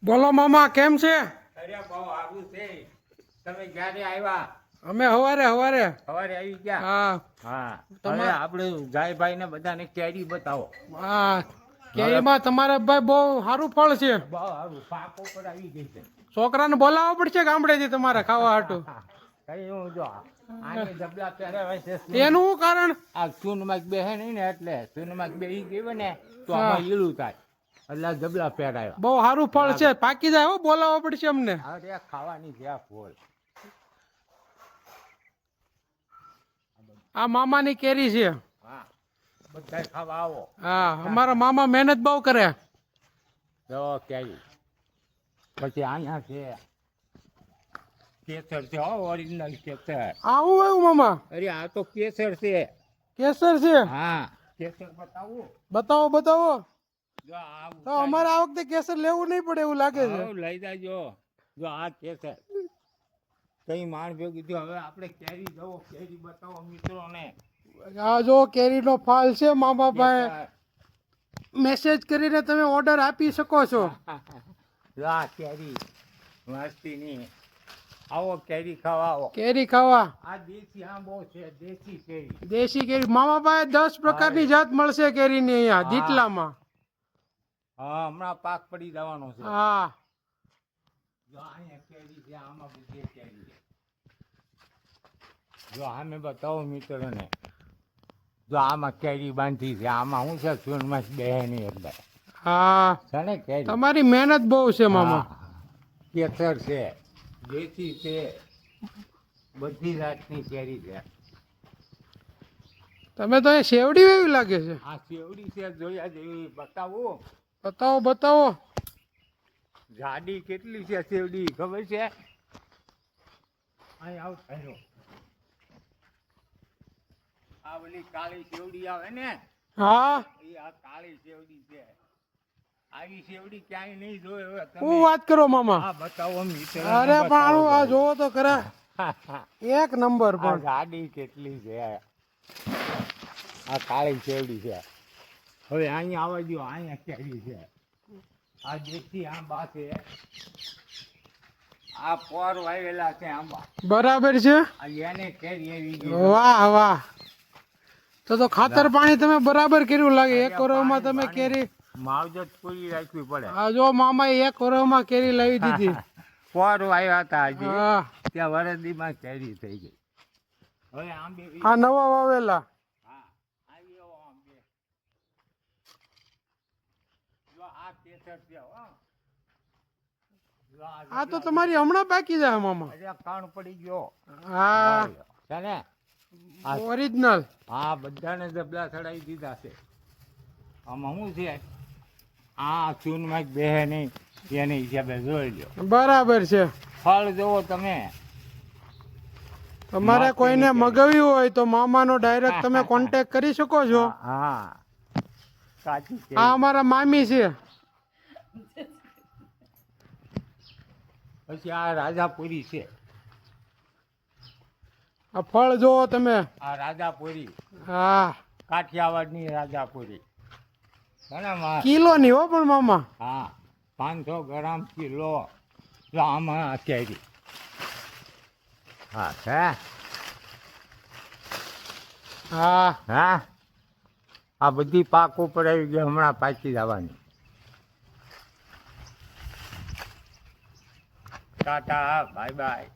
બોલો મામા કેમ છે? અરે બહુ સારું છે. તમે ક્યારે આવ્યા? અમે હવારે સવારે આવી ગયા? હા હા. હવે આપણે ગાયભાઈ ને બધાને કેરી બતાવો. હા કેરીમાં તમારે ભાઈ બહુ સારું ફળ છે. બહુ સારું પાકો પર આવી ગઈ છે. છોકરાને બોલાવવો પડશે ગામડેથી તમારે ખાવા હાટું. કઈ હું જો આને ડબલા પહેરાવાય છે. એનું શું કારણ? આ ચૂનમાં બેહે નહીં ને એટલે ચૂનમાં બેહી ગઈ ને તો હા. આમાં ઈળું થાય એટલે આ ડબલા પહેરાવ્યા. બહુ સારું ફળ છે, પાકી જાય હો, બોલાવવો પડશે અમને. અરે ખાવાની છે આ ફળ. આ મામાની કેરી છે. હા બધા ખાવા આવો. હા અમારા મામા મહેનત બહુ કરે. જો કેરી પછી અહીંયા છે કેસર છે હો, ઓરિજિનલ કેસર. આવું એવું મામા? અરે આ તો કેસર છે. કેસર છે? હા કેસર બતાવું? બતાવો બતાવો. જો આ તો અમારે આ વખતે કેસર લેવું નહીં પડે એવું લાગે છે. લઈ જાજો. જો આ કેસર કઈ માણ ભેગું થયું. હવે આપણે કેરી જવો, કેરી બતાવો મિત્રોને. આ જો કેરીનો ફાલ છે મામા ભાઈ, મેસેજ કરીને તમે ઓર્ડર આપી શકો છો. જો આ કેરી મસ્તીની. આવો કેરી ખાવા આવો. કેરી ખાવા. આ દેશી આંબો છે, દેશી કેરી. દેશી કેરી મામા ભાઈ 10 પ્રકારની જાત મળશે કેરીની અહીંયા દીટલામાં. હા હમણાં પાક પડી જવાનો છે. હા જો અહીંયા કેરી છે, આમાં બધી કેરી છે. જો આમે બતાવો મિત્રોને. જો આમાં કેરી બાંધી છે, આમાં શું છે ચૂનમાં બેહે નહીં એટલે હા છે ને કેરી. તમારી મહેનત બહુ છે મામા. હા. કેસર છે, દેશી છે, બધી જાતની કેરી છે. તમે તો એ શેવડી એવી લાગે છે. આ સેવડી છે જોયા જેવી. બતાવો બતાવો બતાવો. જાડી કેટલી છે સેવડી ખબર છે? અહીં આવ થયો. આ ઓલી કાળી સેવડી આવે ને, હા એ આ કાળી સેવડી છે. આવી સેવડી ક્યાંય નહીં જોઈ હવે તમે. હું વાત કરો મામા. આ બતાવો મિત્ર. અરે પણ આ જોવો તો ખરા, એક નંબર આ પણ. જાડી કેટલી છે. આ કાળી સેવડી છે. હવે અહીંયા આવવા દો. અહીંયા કેરી છે. આ દેશી આંબા છે. આ પોર વાવેલા છે આંબા. બરાબર છે. આ એને કેરી આવી ગઈ. વાહ વાહ. તો ખાતર પાણી તમે બરાબર કર્યું લાગે. એક વર્ષમાં તમે કેરી માવજત પૂરી રાખવી પડે. આ જો મામા એક વર્ષમાં કેરી લાવી દીધી. પોર વાવ્યા હતા હજી, હા ત્યાં વરદીમાં કેરી થઈ ગઈ. હવે આંબે આ નવા વાવેલા. હા આવી આવો આંબે. જો આ કેસર છે હો. જો આ તો તમારી હમણાં પાકી જાય મામા. અરે કાણ પડી ગયો. હા છે ને ઓરિજિનલ. હા બધાને જબલા ચડાવી દીધા છે. આમાં શું છે, આ ચૂનમાં બેહે નહીં એને હિસાબે જોઈ લો. બરાબર છે. ફળ જોવો તમે. તમારે કોઈને મગાવ્યું હોય તો મામાનો ડાયરેક્ટ તમે કોન્ટેક્ટ કરી શકો છો. હા સાચી છે. આ અમારા મામી છે. પછી આ રાજાપુરી છે. આ ફળ જોવો તમે. આ રાજાપુરી હા કાઠિયાવાડની રાજાપુરી. બરાબર. કિલો ની હો પણ મામા. હા 500 ગ્રામ કિલો. જો આમાં કેરી. હા છે. હા હા આ બધી પાક ઉપર આવી ગઈ, હમણાં પાકી જવાની. Tata bye bye.